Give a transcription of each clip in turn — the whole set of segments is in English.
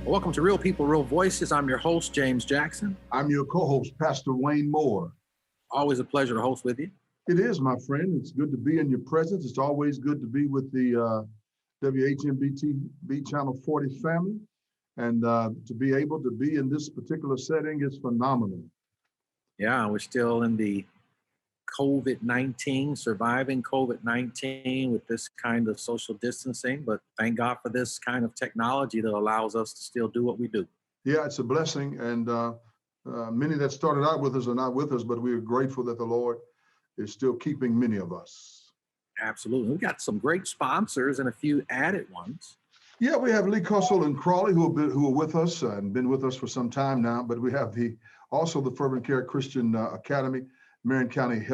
Welcome to Real People, Real Voices. I'm your host, James Jackson. I'm your co-host, Pastor Wayne Moore. Always a pleasure to host with you. It is, my friend. It's good to be in your presence. It's always good to be with the WHMB TV Channel 40 family. And to be able to be in this particular setting is phenomenal. Yeah, we're still in the COVID-19, surviving COVID-19 with this kind of social distancing. But thank God for this kind of technology that allows us to still do what we do. Yeah, it's a blessing. And many that started out with us are not with us, but we are grateful that the Lord is still keeping many of us. Absolutely. We've got some great sponsors and a few added ones. Yeah, we have Lee Cussell and Crawley who are with us and been with us for some time now. But we have also the Fervent Care Christian Academy, Marion County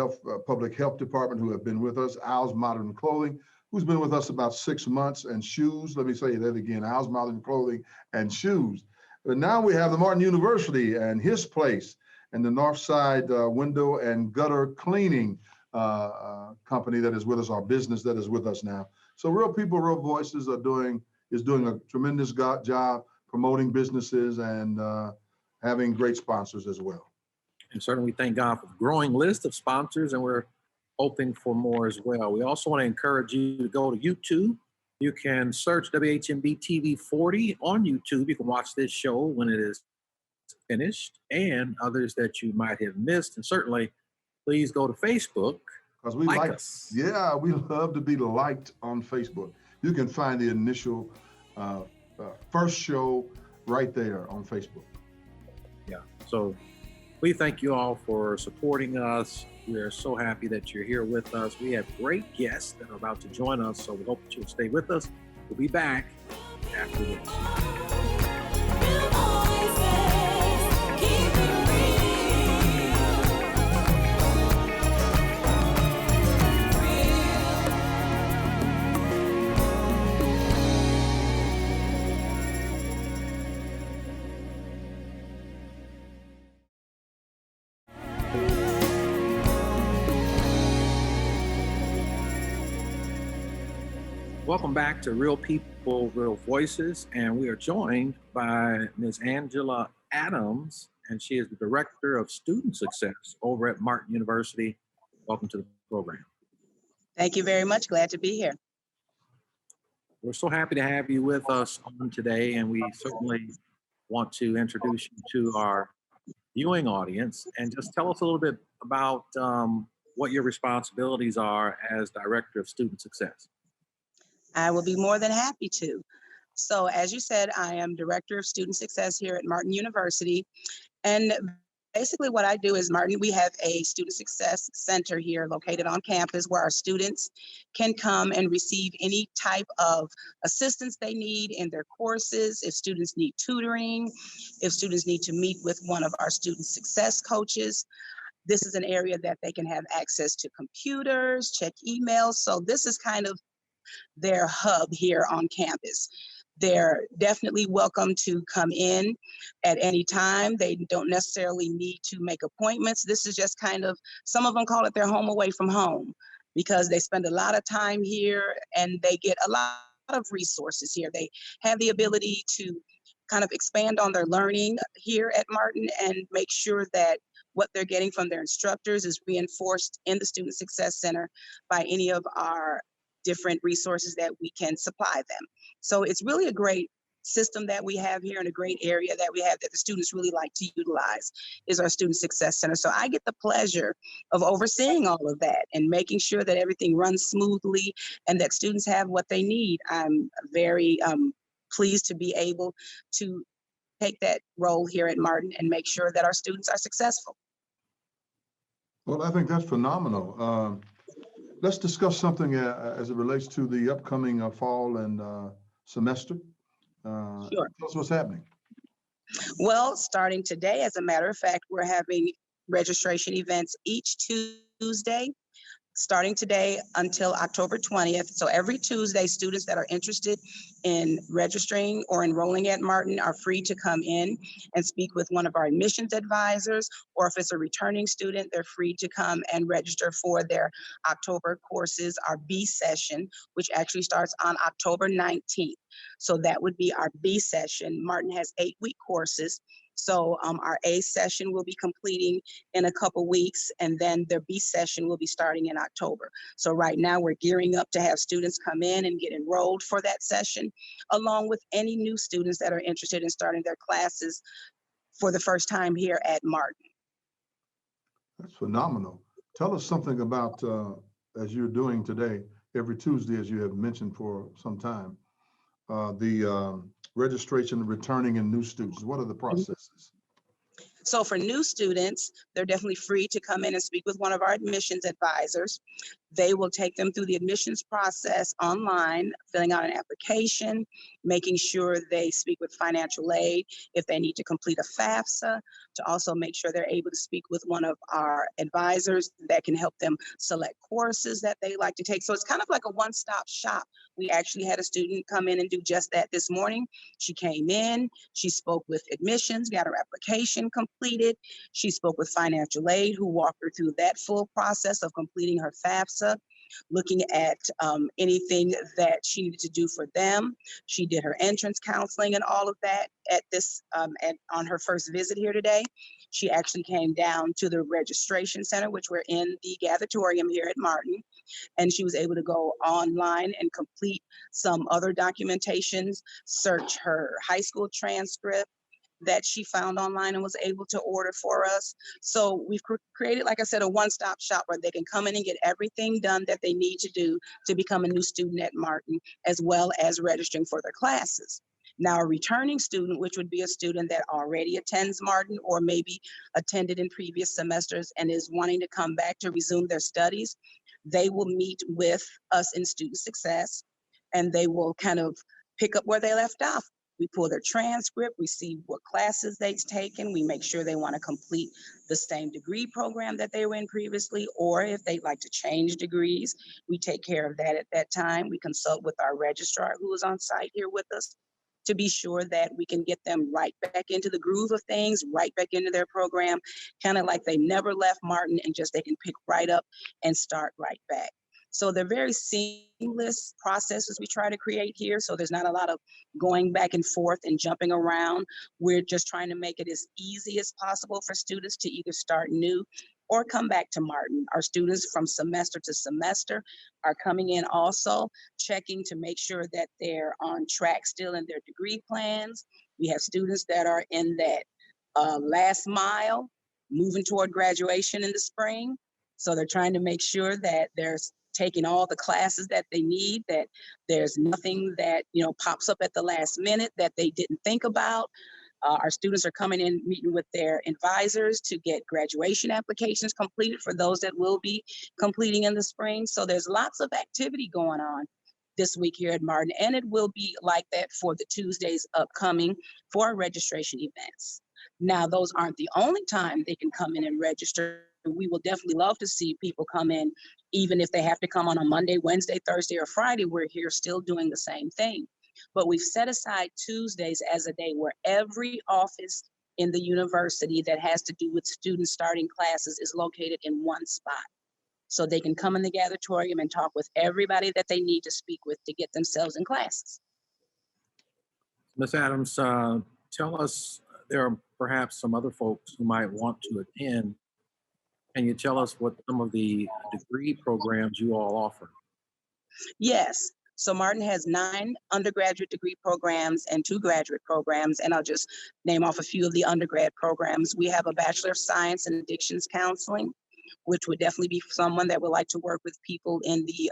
Public Health Department, who have been with us. Al's Modern Clothing, who's been with us about 6 months, and Shoes. Let me say that again: Al's Modern Clothing and Shoes. But now we have the Martin University and His Place, and the Northside Window and Gutter Cleaning company that is with us, our business that is with us now. So Real People, Real Voices is doing a tremendous job promoting businesses and having great sponsors as well. And certainly we thank God for the growing list of sponsors, and we're hoping for more as well. We also want to encourage you to go to YouTube. You can search WHMB TV 40 on YouTube. You can watch this show when it is finished and others that you might have missed. And certainly, please go to Facebook. Because we like us. Yeah, we love to be liked on Facebook. You can find the initial first show right there on Facebook. Yeah. So we thank you all for supporting us. We are so happy that you're here with us. We have great guests that are about to join us, so we hope that you'll stay with us. We'll be back after this. Welcome back to Real People, Real Voices, and we are joined by Ms. Angela Adams, and she is the Director of Student Success over at Martin University. Welcome to the program. Thank you very much. Glad to be here. We're so happy to have you with us on today, and we certainly want to introduce you to our viewing audience and just tell us a little bit about what your responsibilities are as Director of Student Success. I will be more than happy to. So as you said, I am Director of Student Success here at Martin University. And basically what I do is, Martin, we have a Student Success Center here located on campus where our students can come and receive any type of assistance they need in their courses. If students need tutoring, if students need to meet with one of our student success coaches, this is an area that they can have access to computers, check emails. So this is kind of their hub here on campus. They're definitely welcome to come in at any time. They don't necessarily need to make appointments. This is just kind of, some of them call it their home away from home, because they spend a lot of time here and they get a lot of resources here. They have the ability to kind of expand on their learning here at Martin and make sure that what they're getting from their instructors is reinforced in the Student Success Center by any of our different resources that we can supply them. So it's really a great system that we have here, and a great area that we have that the students really like to utilize is our Student Success Center. So I get the pleasure of overseeing all of that and making sure that everything runs smoothly and that students have what they need. I'm very pleased to be able to take that role here at Martin and make sure that our students are successful. Well, I think that's phenomenal. Let's discuss something as it relates to the upcoming fall and semester. Sure. Tell us what's happening. Well, starting today, as a matter of fact, we're having registration events each Tuesday. starting today until October 20th. So every Tuesday, students that are interested in registering or enrolling at Martin are free to come in and speak with one of our admissions advisors, or if it's a returning student, they're free to come and register for their October courses, our B session, which actually starts on October 19th. So that would be our B session. Martin has 8-week courses. So our A session will be completing in a couple weeks, and then their B session will be starting in October. So right now we're gearing up to have students come in and get enrolled for that session, along with any new students that are interested in starting their classes for the first time here at Martin. That's phenomenal. Tell us something about, as you're doing today, every Tuesday, as you have mentioned for some time, the registration, returning, and new students. What are the processes? So for new students, they're definitely free to come in and speak with one of our admissions advisors. They will take them through the admissions process online, filling out an application, making sure they speak with financial aid, if they need to complete a FAFSA, to also make sure they're able to speak with one of our advisors that can help them select courses that they like to take. So it's kind of like a one-stop shop. We actually had a student come in and do just that this morning. She came in, she spoke with admissions, got her application completed. She spoke with financial aid, who walked her through that full process of completing her FAFSA, looking at anything that she needed to do for them. She did her entrance counseling and all of that at this on her first visit here today. She actually came down to the registration center, which we're in the Gathetorium here at Martin, and she was able to go online and complete some other documentations, search her high school transcript that she found online and was able to order for us. So we've created, like I said, a one-stop shop where they can come in and get everything done that they need to do to become a new student at Martin, as well as registering for their classes. Now, a returning student, which would be a student that already attends Martin or maybe attended in previous semesters and is wanting to come back to resume their studies, they will meet with us in Student Success, and they will kind of pick up where they left off. We pull their transcript, we see what classes they've taken, we make sure they want to complete the same degree program that they were in previously, or if they'd like to change degrees, we take care of that at that time. We consult with our registrar who is on site here with us to be sure that we can get them right back into the groove of things, right back into their program, kind of like they never left Martin, and just they can pick right up and start right back. So they're very seamless processes we try to create here. So there's not a lot of going back and forth and jumping around. We're just trying to make it as easy as possible for students to either start new or come back to Martin. Our students from semester to semester are coming in also, checking to make sure that they're on track still in their degree plans. We have students that are in that last mile, moving toward graduation in the spring. So they're trying to make sure that there's taking all the classes that they need, that there's nothing that, pops up at the last minute that they didn't think about. Our students are coming in, meeting with their advisors to get graduation applications completed for those that will be completing in the spring. So there's lots of activity going on this week here at Martin, and it will be like that for the Tuesdays upcoming for our registration events. Now, those aren't the only time they can come in and register. We will definitely love to see people come in, even if they have to come on a Monday, Wednesday, Thursday, or Friday. We're here still doing the same thing. But we've set aside Tuesdays as a day where every office in the university that has to do with students starting classes is located in one spot. So they can come in the Gathetorium and talk with everybody that they need to speak with to get themselves in classes. Ms. Adams, tell us, there are perhaps some other folks who might want to attend. Can you tell us what some of the degree programs you all offer? Yes. So Martin has 9 undergraduate degree programs and 2 graduate programs. And I'll just name off a few of the undergrad programs. We have a Bachelor of Science in Addictions Counseling, which would definitely be someone that would like to work with people in the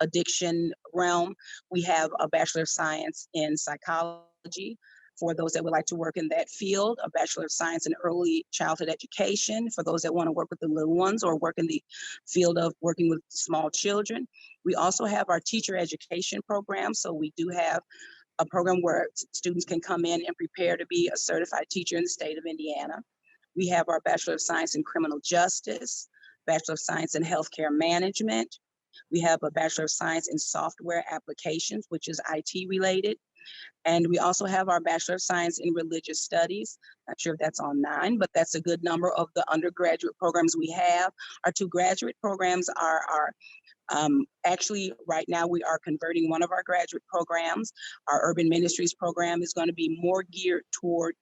addiction realm. We have a Bachelor of Science in Psychology for those that would like to work in that field, a Bachelor of Science in Early Childhood Education for those that want to work with the little ones or work in the field of working with small children. We also have our teacher education program. So we do have a program where students can come in and prepare to be a certified teacher in the state of Indiana. We have our Bachelor of Science in Criminal Justice, Bachelor of Science in Healthcare Management. We have a Bachelor of Science in Software Applications, which is IT related. And we also have our Bachelor of Science in Religious Studies. Not sure if that's on 9, but that's a good number of the undergraduate programs we have. Our 2 graduate programs are our actually, right now we are converting one of our graduate programs. Our urban ministries program is going to be more geared toward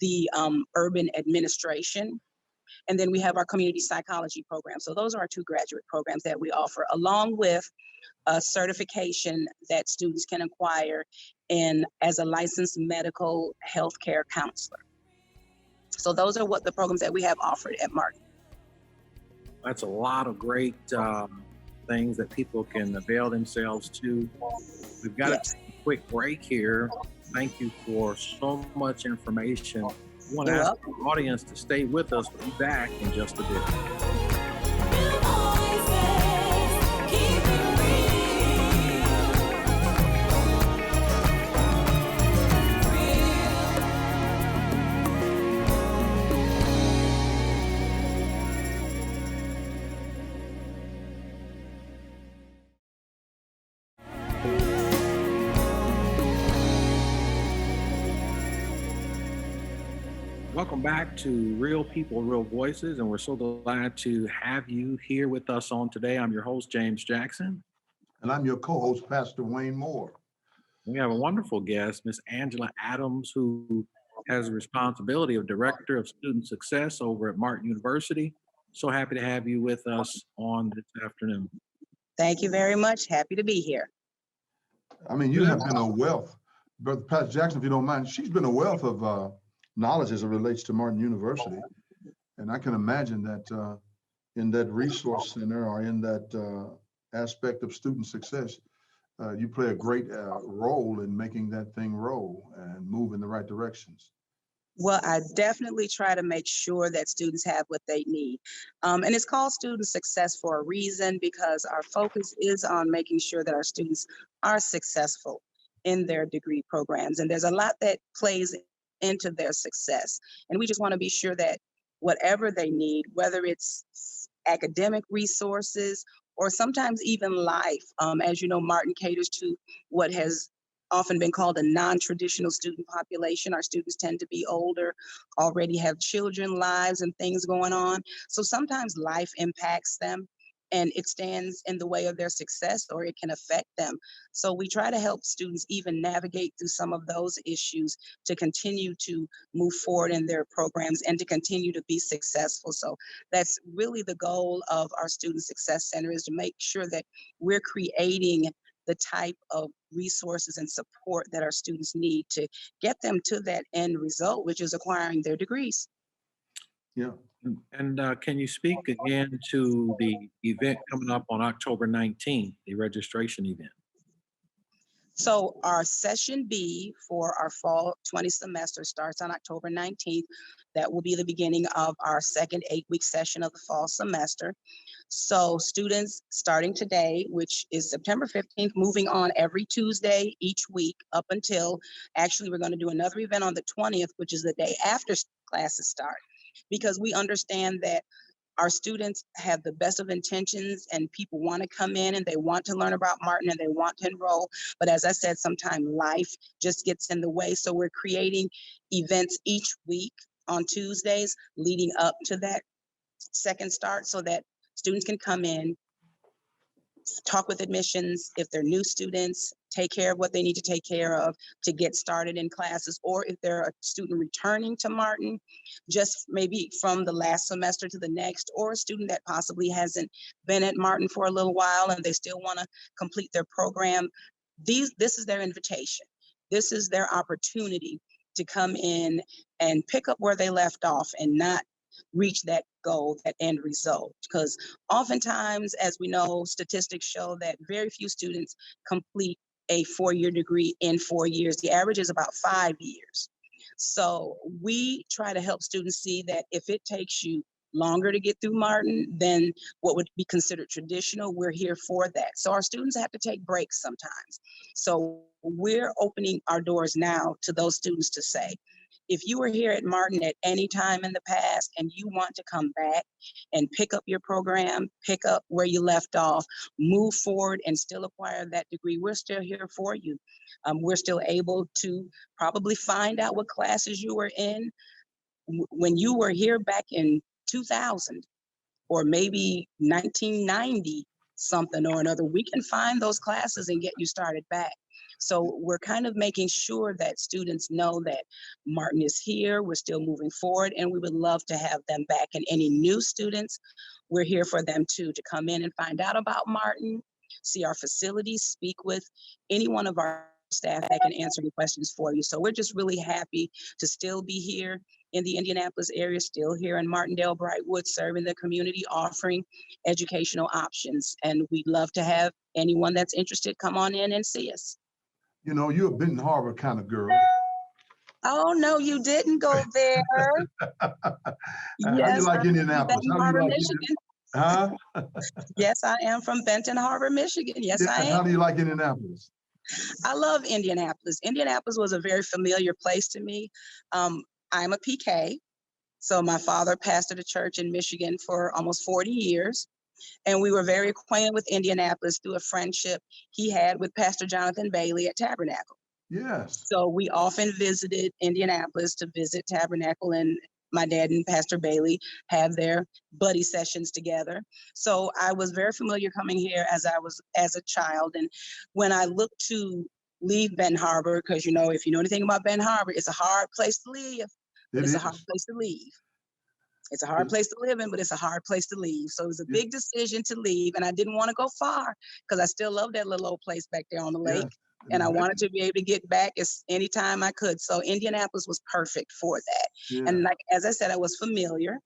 the urban administration. And then we have our community psychology program. So those are our 2 graduate programs that we offer, along with a certification that students can acquire as a licensed medical healthcare counselor. So those are what the programs that we have offered at Martin. That's a lot of great things that people can avail themselves to. We've got to take a quick break here. Thank you for so much information. I want to ask the audience to stay with us. We'll be back in just a bit. Welcome back to Real People, Real Voices, and we're so glad to have you here with us on today. I'm your host, James Jackson. And I'm your co-host, Pastor Wayne Moore. We have a wonderful guest, Miss Angela Adams, who has the responsibility of Director of Student Success over at Martin University. So happy to have you with us on this afternoon. Thank you very much. Happy to be here. I mean, you have been a wealth, Brother Pastor Jackson, if you don't mind, she's been a wealth of knowledge as it relates to Martin University. And I can imagine that in that resource center or in that aspect of student success, you play a great role in making that thing roll and move in the right directions. Well, I definitely try to make sure that students have what they need. And it's called Student Success for a reason, because our focus is on making sure that our students are successful in their degree programs. And there's a lot that plays into their success. And we just want to be sure that whatever they need, whether it's academic resources or sometimes even life, as you know, Martin caters to what has often been called a non-traditional student population. Our students tend to be older, already have children, lives, and things going on. So sometimes life impacts them and it stands in the way of their success, or it can affect them. So we try to help students even navigate through some of those issues to continue to move forward in their programs and to continue to be successful. So that's really the goal of our Student Success Center, is to make sure that we're creating the type of resources and support that our students need to get them to that end result, which is acquiring their degrees. Yeah. And can you speak again to the event coming up on October 19th, the registration event? So our session B for our fall 20 semester starts on October 19th. That will be the beginning of our second 8-week session of the fall semester. So students starting today, which is September 15th, moving on every Tuesday each week up until, actually we're going to do another event on the 20th, which is the day after classes start, because we understand that our students have the best of intentions and people want to come in and they want to learn about Martin and they want to enroll. But as I said, sometimes life just gets in the way. So we're creating events each week on Tuesdays leading up to that second start, so that students can come in, talk with admissions if they're new students, take care of what they need to take care of to get started in classes, or if they're a student returning to Martin, just maybe from the last semester to the next, or a student that possibly hasn't been at Martin for a little while and they still want to complete their program. This is their invitation. This is their opportunity to come in and pick up where they left off and not reach that goal, that end result. Because oftentimes, as we know, statistics show that very few students complete a 4-year degree in 4 years. The average is about 5 years. So we try to help students see that if it takes you longer to get through Martin than what would be considered traditional, we're here for that. So our students have to take breaks sometimes. So we're opening our doors now to those students to say, if you were here at Martin at any time in the past and you want to come back and pick up your program, pick up where you left off, move forward and still acquire that degree, we're still here for you. We're still able to probably find out what classes you were in when you were here back in 2000 or maybe 1990 something or another. We can find those classes and get you started back. So we're kind of making sure that students know that Martin is here, we're still moving forward, and we would love to have them back. And any new students, we're here for them too, to come in and find out about Martin, see our facilities, speak with any one of our staff that can answer any questions for you. So we're just really happy to still be here in the Indianapolis area, still here in Martindale, Brightwood, serving the community, offering educational options. And we'd love to have anyone that's interested come on in and see us. You know, you're a Benton Harbor kind of girl. Oh, no, you didn't go there. How you like Indianapolis? Benton How do you Harbor, like Michigan. Huh? Yes, I am from Benton Harbor, Michigan. Yes, Yeah, I am. how do you like Indianapolis? I love Indianapolis. Indianapolis was a very familiar place to me. I'm a PK. So my father pastored a church in Michigan for almost 40 years. And we were very acquainted with Indianapolis through a friendship he had with Pastor Jonathan Bailey at Tabernacle. Yes. So we often visited Indianapolis to visit Tabernacle, and my dad and Pastor Bailey have their buddy sessions together. So I was very familiar coming here as a child. And when I looked to leave Benton Harbor, because if you know anything about Benton Harbor, it's a hard place to live, but it's a hard place to leave. It's a hard place to live in, but it's a hard place to leave. So it was a big decision to leave, and I didn't want to go far because I still love that little old place back there on the lake. And I wanted to be able to get back anytime I could. So Indianapolis was perfect for that. Yeah. And as I said, I was familiar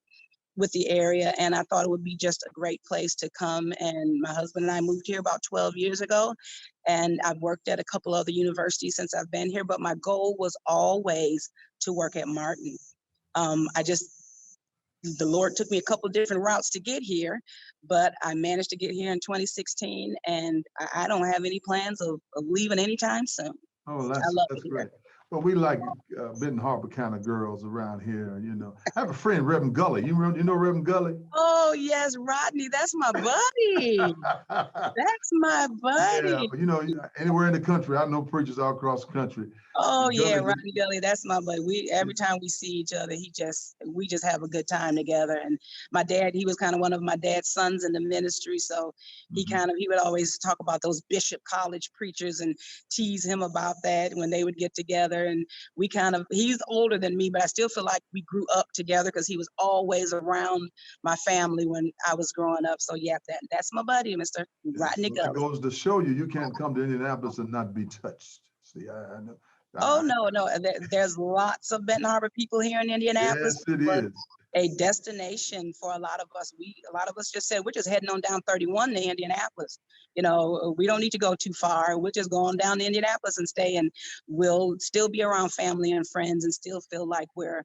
with the area, and I thought it would be just a great place to come. And my husband and I moved here about 12 years ago, and I've worked at a couple other universities since I've been here, but my goal was always to work at Martin. The Lord took me a couple different routes to get here, but I managed to get here in 2016, and I don't have any plans of leaving anytime soon. Oh, that's great. Well, we like Benton Harbor kind of girls around here, I have a friend, Reverend Gully. You know Reverend Gully? Oh, yes, Rodney, that's my buddy. That's my buddy. Yeah, anywhere in the country, I know preachers all across the country. Oh, yeah, Rodney Gully, that's my buddy. Every time we see each other, we just have a good time together. And my dad, he was kind of one of my dad's sons in the ministry. So he would always talk about those Bishop College preachers and tease him about that when they would get together. And he's older than me, but I still feel like we grew up together because he was always around my family when I was growing up. So yeah, that's my buddy, Mr. Rodney Gully. That goes to show you can't come to Indianapolis and not be touched. See, I know. Oh, no. There's lots of Benton Harbor people here in Indianapolis. Yes, it is. A destination for a lot of us. A lot of us just said, we're just heading on down 31 to Indianapolis. We don't need to go too far. We're just going down to Indianapolis and stay, and we'll still be around family and friends and still feel like we're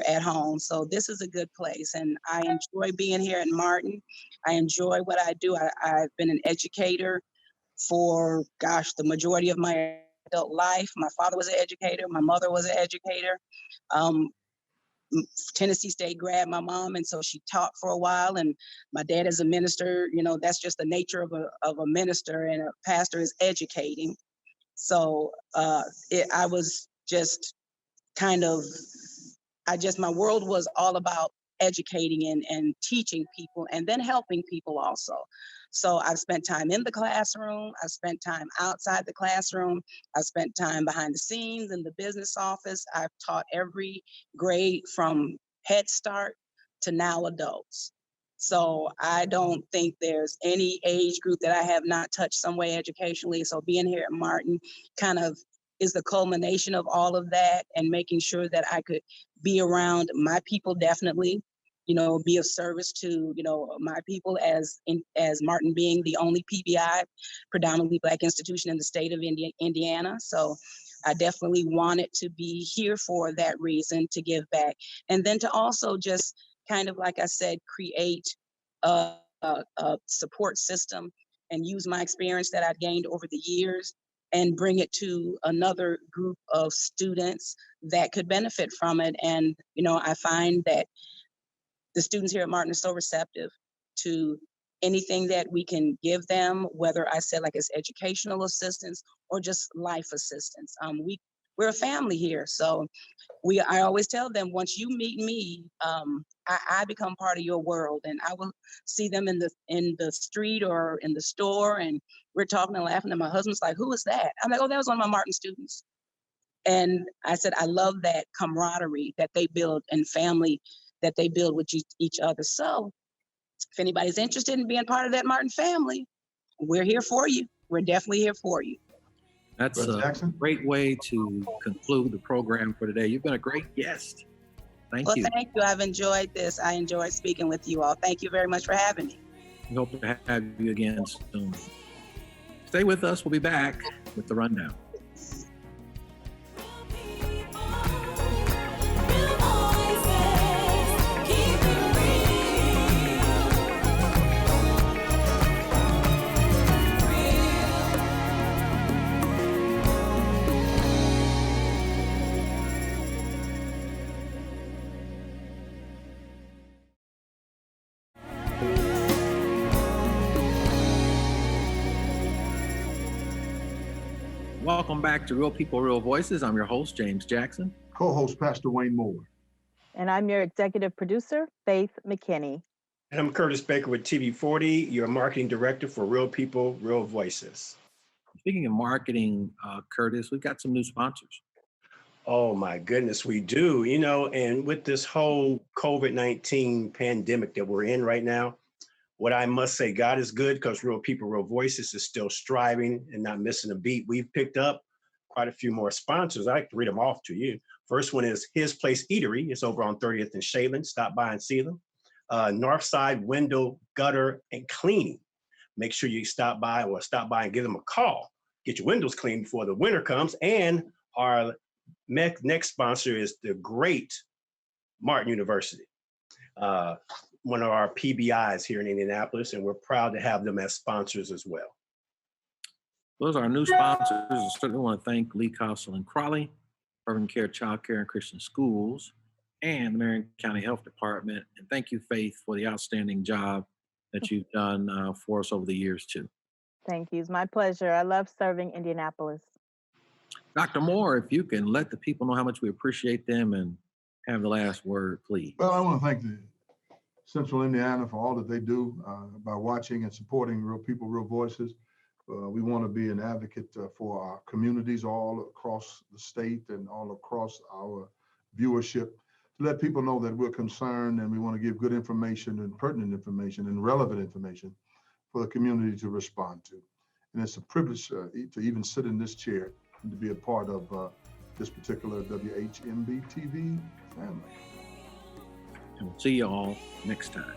at home. So this is a good place. And I enjoy being here in Martin. I enjoy what I do. I've been an educator for, the majority of my adult life. My father was an educator. My mother was an educator. Tennessee State grad, my mom, and so she taught for a while. And my dad is a minister. That's just the nature of a minister, and a pastor is educating. So I was just my world was all about educating and teaching people, and then helping people also. So I've spent time in the classroom. I've spent time outside the classroom. I've spent time behind the scenes in the business office. I've taught every grade from Head Start to now adults. So I don't think there's any age group that I have not touched some way educationally. So being here at Martin kind of is the culmination of all of that, and making sure that I could be around my people, definitely, be of service to, my people as Martin being the only PBI, predominantly Black institution in the state of Indiana. So I definitely wanted to be here for that reason, to give back. And then to also just kind of, like I said, create a support system and use my experience that I've gained over the years and bring it to another group of students that could benefit from it. And, I find that the students here at Martin are so receptive to anything that we can give them, whether I said like it's educational assistance or just life assistance. We're a family here, so I always tell them, once you meet me, I become part of your world, and I will see them in the street or in the store, and we're talking and laughing, and my husband's like, "Who is that?" I'm like, "Oh, that was one of my Martin students." And I said, I love that camaraderie that they build and family that they build with each other. So if anybody's interested in being part of that Martin family, we're here for you. We're definitely here for you. That's Brother a Jackson? great way to conclude the program for today. You've been a great guest. Thank Well, you. thank you. I've enjoyed this. I enjoyed speaking with you all. Thank you very much for having me. We hope to have you again soon. Stay with us. We'll be back with the rundown. Welcome back to Real People, Real Voices. I'm your host, James Jackson. Co-host Pastor Wayne Moore. And I'm your executive producer, Faith McKinney. And I'm Curtis Baker with TV40, your marketing director for Real People, Real Voices. Speaking of marketing, Curtis, we've got some new sponsors. Oh my goodness, we do. And with this whole COVID-19 pandemic that we're in right now, what I must say, God is good, because Real People, Real Voices is still striving and not missing a beat. We've picked up quite a few more sponsors. I like to read them off to you. First one is His Place Eatery. It's over on 30th and Shaven. Stop by and see them. Northside Window, Gutter, and Cleaning. Make sure you stop by and give them a call. Get your windows cleaned before the winter comes. And our next sponsor is the great Martin University. One of our PBIs here in Indianapolis, and we're proud to have them as sponsors as well. Those are our new sponsors. I certainly want to thank Lee Kosel and Crawley, Urban Care, Child Care, and Christian Schools, and the Marion County Health Department. And thank you, Faith, for the outstanding job that you've done for us over the years, too. Thank you. It's my pleasure. I love serving Indianapolis. Dr. Moore, if you can let the people know how much we appreciate them and have the last word, please. Well, I want to thank the Central Indiana for all that they do by watching and supporting Real People, Real Voices. We want to be an advocate for our communities all across the state and all across our viewership, to let people know that we're concerned and we want to give good information and pertinent information and relevant information for the community to respond to. And it's a privilege to even sit in this chair and to be a part of this particular WHMB TV family. And we'll see you all next time.